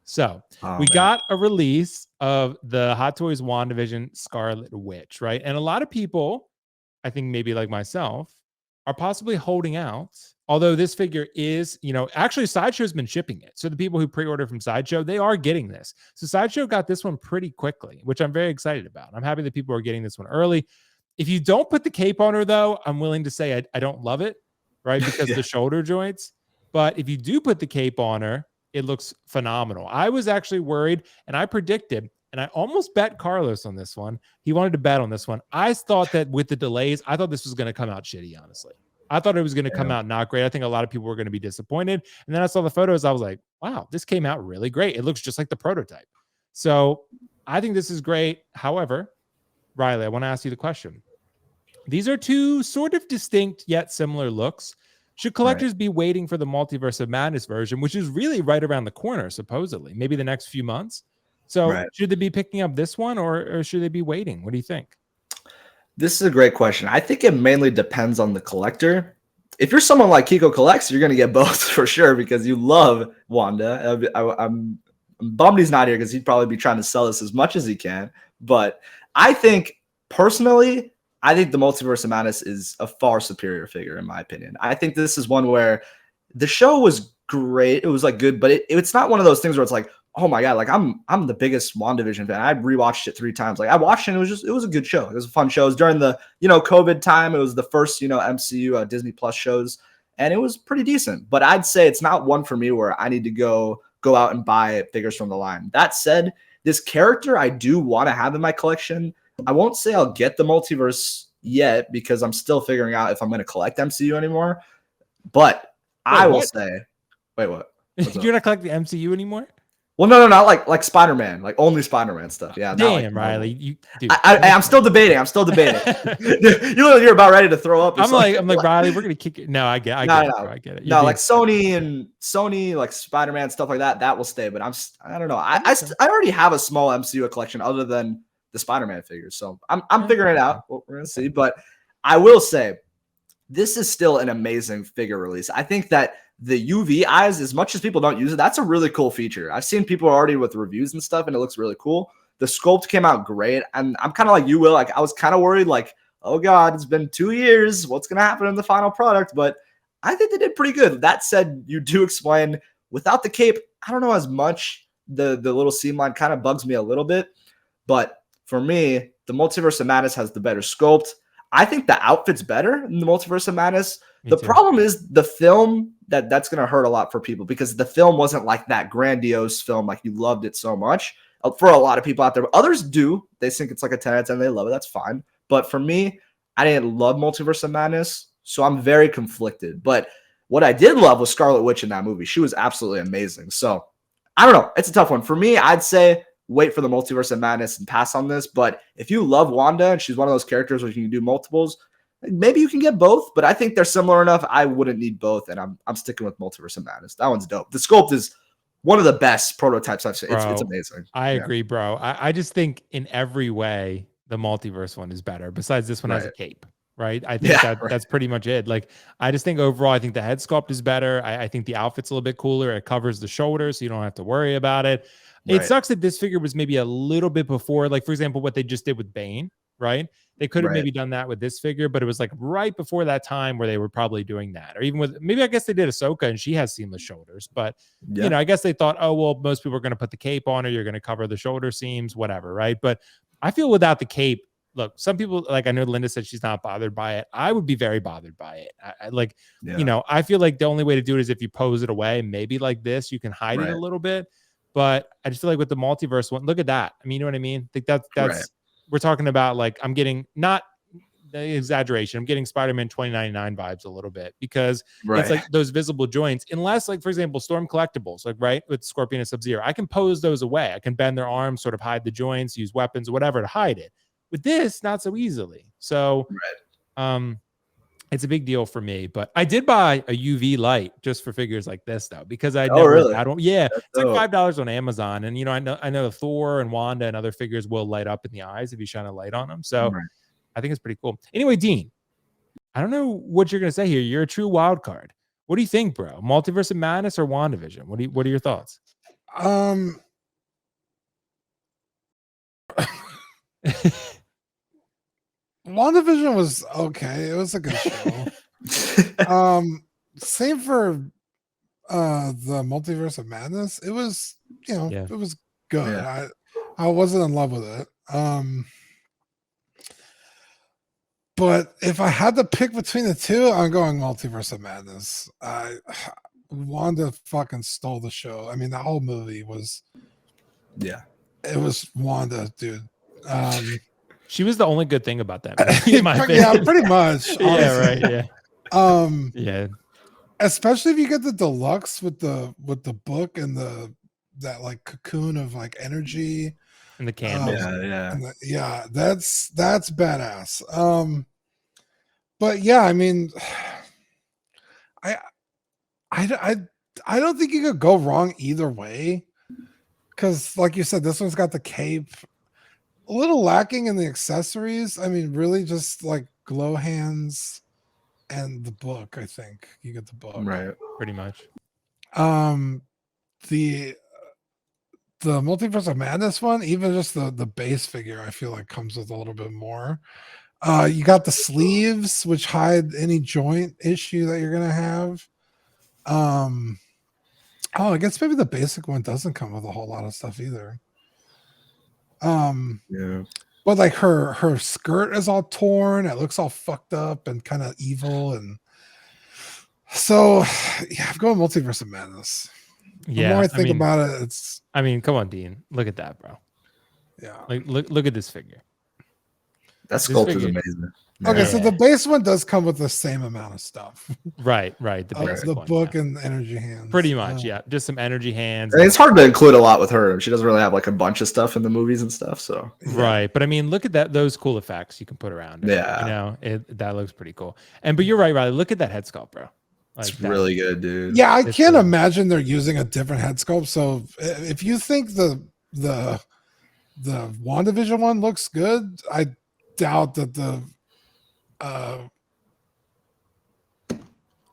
So Oh, we man. got a release of the Hot Toys WandaVision Scarlet Witch, right? And a lot of people, I think maybe like myself, are possibly holding out. Although this figure is, actually Sideshow's been shipping it. So the people who pre-ordered from Sideshow, they are getting this. So Sideshow got this one pretty quickly, which I'm very excited about. I'm happy that people are getting this one early. If you don't put the cape on her, though, I'm willing to say I don't love it, right? Because the shoulder joints. But if you do put the cape on her, it looks phenomenal. I was actually worried, and I predicted, and I almost bet Carlos on this one. He wanted to bet on this one. I thought that with the delays, I thought this was going to come out shitty, honestly. I thought it was going to come out not great. I think a lot of people were going to be disappointed. And then I saw the photos. I was like, wow, this came out really great. It looks just like the prototype. So I think this is great. However, Riley, I want to ask you the question. These are two sort of distinct yet similar looks. Should collectors be waiting for the Multiverse of Madness version, which is really right around the corner, supposedly, maybe the next few months? So should they be picking up this one or should they be waiting? What do you think? This is a great question. I think it mainly depends on the collector. If you're someone like Kiko Collects, you're going to get both for sure because you love Wanda. I'm bummed he's not here because he'd probably be trying to sell this as much as he can. But I think, personally, I think the Multiverse of Madness is a far superior figure, in my opinion. I think this is one where the show was great. It was like good, but it's not one of those things where it's like, oh my God, like I'm the biggest WandaVision fan. I rewatched it 3 times. Like I watched it, and it was a good show. It was a fun show. It was during the, COVID time. It was the first, MCU Disney Plus shows, and it was pretty decent. But I'd say it's not one for me where I need to go out and buy figures from the line. That said, this character I do want to have in my collection. I won't say I'll get the Multiverse yet because I'm still figuring out if I'm going to collect MCU anymore. But I will say, wait, what? You're not collecting the MCU anymore? Well, no, not like Spider-Man, like only Spider-Man stuff. Yeah, damn, Riley, I'm still debating. You're about ready to throw up. I'm like Riley, we're gonna kick it. No, I get it. I get it. No, like Sony, like Spider-Man stuff like that will stay. But I don't know. I already have a small MCU collection other than the Spider-Man figures, so I'm figuring it out. We're gonna see. But I will say, this is still an amazing figure release. I think that the UV eyes, as much as people don't use it, that's a really cool feature. I've seen people already with reviews and stuff, and it looks really cool. The sculpt came out great, and I'm kind of like you, Will. Like I was kind of worried, like, oh God, it's been 2 years. What's gonna happen in the final product? But I think they did pretty good. That said, you do explain without the cape. I don't know as much. The little seam line kind of bugs me a little bit, but for me, the Multiverse of Madness has the better sculpt. I think the outfit's better in the Multiverse of Madness. The problem is the film. That's going to hurt a lot for people because the film wasn't like that grandiose film. Like you loved it so much for a lot of people out there. But others do. They think it's like a 10 out of 10. They love it. That's fine. But for me, I didn't love Multiverse of Madness. So I'm very conflicted. But what I did love was Scarlet Witch in that movie. She was absolutely amazing. So I don't know. It's a tough one. For me, I'd say wait for the Multiverse of Madness and pass on this. But if you love Wanda and she's one of those characters where you can do multiples, maybe you can get both, but I think they're similar enough. I wouldn't need both, and I'm sticking with Multiverse of Madness. That one's dope. The sculpt is one of the best prototypes I've seen. It's amazing. I agree, bro. I just think in every way the Multiverse one is better. Besides, this one has a cape, right? I think that's pretty much it. Like, I just think overall, I think the head sculpt is better. I think the outfit's a little bit cooler. It covers the shoulders, so you don't have to worry about it. It sucks that this figure was maybe a little bit before, like, for example, what they just did with Bane, right? They could have maybe done that with this figure, but it was like right before that time where they were probably doing that. Or even with, maybe I guess they did Ahsoka and she has seamless shoulders, but I guess they thought, oh, well, most people are going to put the cape on her. You're going to cover the shoulder seams, whatever. Right. But I feel without the cape, look, some people, like I know Linda said she's not bothered by it. I would be very bothered by it. I feel like the only way to do it is if you pose it away, maybe like this, you can hide it a little bit. But I just feel like with the Multiverse one, look at that. I mean, you know what I mean? I think that's we're talking about, like, I'm getting, not the exaggeration, I'm getting Spider-Man 2099 vibes a little bit because it's like those visible joints, unless, like, for example, Storm Collectibles, like, right, with Scorpion and Sub-Zero, I can pose those away. I can bend their arms, sort of hide the joints, use weapons or whatever to hide it. With this, not so easily. So it's a big deal for me. But I did buy a UV light just for figures like this, though, because I really? It's like $5 on Amazon, and I know Thor and Wanda and other figures will light up in the eyes if you shine a light on them. So I think it's pretty cool. Anyway, Dean, I don't know what you're gonna say here. You're a true wild card. What do you think, bro? Multiverse of Madness or WandaVision? What are your thoughts? WandaVision was okay. It was a good show. Same for the Multiverse of Madness. It was, it was good. Yeah. I wasn't in love with it. But if I had to pick between the two, I'm going Multiverse of Madness. Wanda fucking stole the show. I mean, the whole movie was, it was Wanda, dude. She was the only good thing about that movie, in my opinion. Yeah, pretty much. Honestly. Yeah, right. Yeah. Yeah. Especially if you get the deluxe with the book and that like cocoon of like energy and the candles. That's badass. But yeah, I mean, I don't think you could go wrong either way, because like you said, this one's got the cape, a little lacking in the accessories. I mean, really just like glow hands and the book. I think you get the book, right? Pretty much. The Multiverse of Madness one, even just the base figure, I feel like comes with a little bit more. You got the sleeves, which hide any joint issue that you're gonna have. I guess maybe the basic one doesn't come with a whole lot of stuff either. But like her skirt is all torn. It looks all fucked up and kind of evil, and so I'm going Multiverse of Madness. The more I think about it, it's. I mean, come on, Dean. Look at that, bro. Yeah. Like, look at this figure. That sculpt is amazing. Okay, so the base one does come with the same amount of stuff. Right. The book and energy hands. Pretty much, yeah. Just some energy hands. And it's hard to include a lot with her. She doesn't really have like a bunch of stuff in the movies and stuff. So right, but I mean, look at those cool effects you can put around it. Yeah, that looks pretty cool. But you're right, Riley. Look at that head sculpt, bro. Like it's really good, dude. Yeah, I can't imagine they're using a different head sculpt. So if you think the WandaVision one looks good, I doubt that the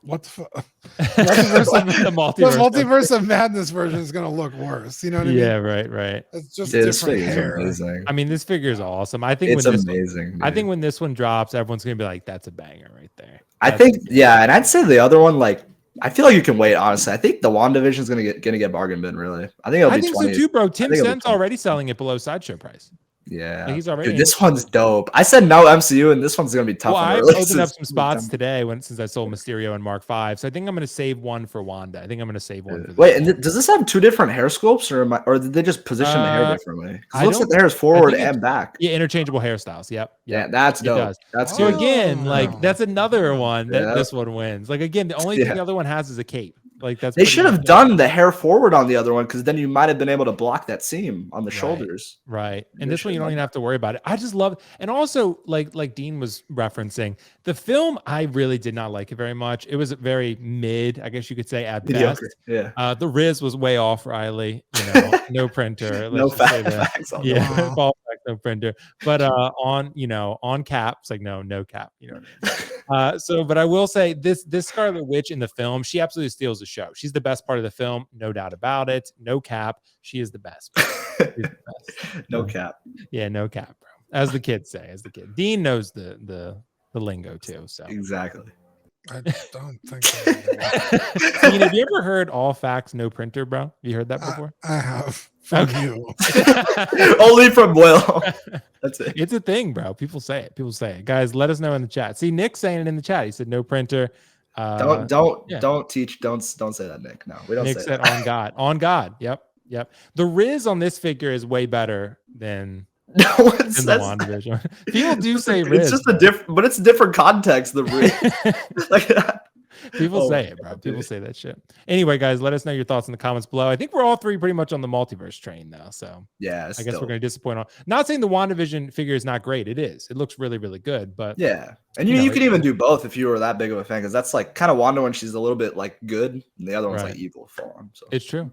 what the fuck? The Multiverse of Madness version is going to look worse. You know what I mean? Yeah, right. It's just different hair. I mean, this figure is awesome. I think it's amazing. I think when this one drops, everyone's going to be like, "That's a banger right there." I think, and I'd say the other one, like, I feel like you can wait. Honestly, I think the WandaVision is gonna get bargain bin. Really, I think it'll be 20. So too, bro. Tim Sen's already selling it below sideshow price. Yeah, like he's already. Dude, this one's dope. I said no MCU, and this one's gonna be tough. Well, I opened up some spots today since I sold Mysterio and Mark V. So I think I'm gonna save one for Wanda. I think I'm gonna save one. Wait, and does this have two different hair sculpts, or did they just position the hair differently? It looks like the hair is forward and back. Yeah, interchangeable hairstyles. Yep. Yeah, that's dope. That's so again, like that's another one that this one wins. Like again, the only thing the other one has is a cape. Like they should have done the hair forward on the other one, because then you might have been able to block that seam on the shoulders. Right. And this one you don't even have to worry about it. I just love it. And also like Dean was referencing, the film, I really did not like it very much. It was very mid, I guess you could say, at best. Yeah. The Riz was way off, Riley. No printer. No facts. Yeah, no printer. But on cap, it's like no cap. You know what I mean? But I will say this Scarlet Witch in the film, she absolutely steals the show. She's the best part of the film, no doubt about it. No cap. She is the best. No cap. Yeah, no cap, bro. As the kids say, Dean knows the lingo too. So exactly. I don't think Dean, have you ever heard all facts, no printer, bro? Have you heard that before? I have. From you. Only from Will. That's it. It's a thing, bro. People say it. Guys, let us know in the chat. See, Nick's saying it in the chat. He said no printer. Don't say that, Nick. No, we don't. Nick say said that. on God. Yep. The Riz on this figure is way better than no one in says the Wandavision. People do say Riz. It's just but it's a different context. The Riz. Like people say it, bro. People say that shit. Anyway, guys, let us know your thoughts in the comments below. I think we're all three pretty much on the multiverse train now. So yeah, I guess we're going to disappoint on. Not saying the WandaVision figure is not great. It is. It looks really, really good. But yeah, and you could even do both if you were that big of a fan, because that's like kind of Wanda when she's a little bit like good, and the other one's like evil full on. So it's true.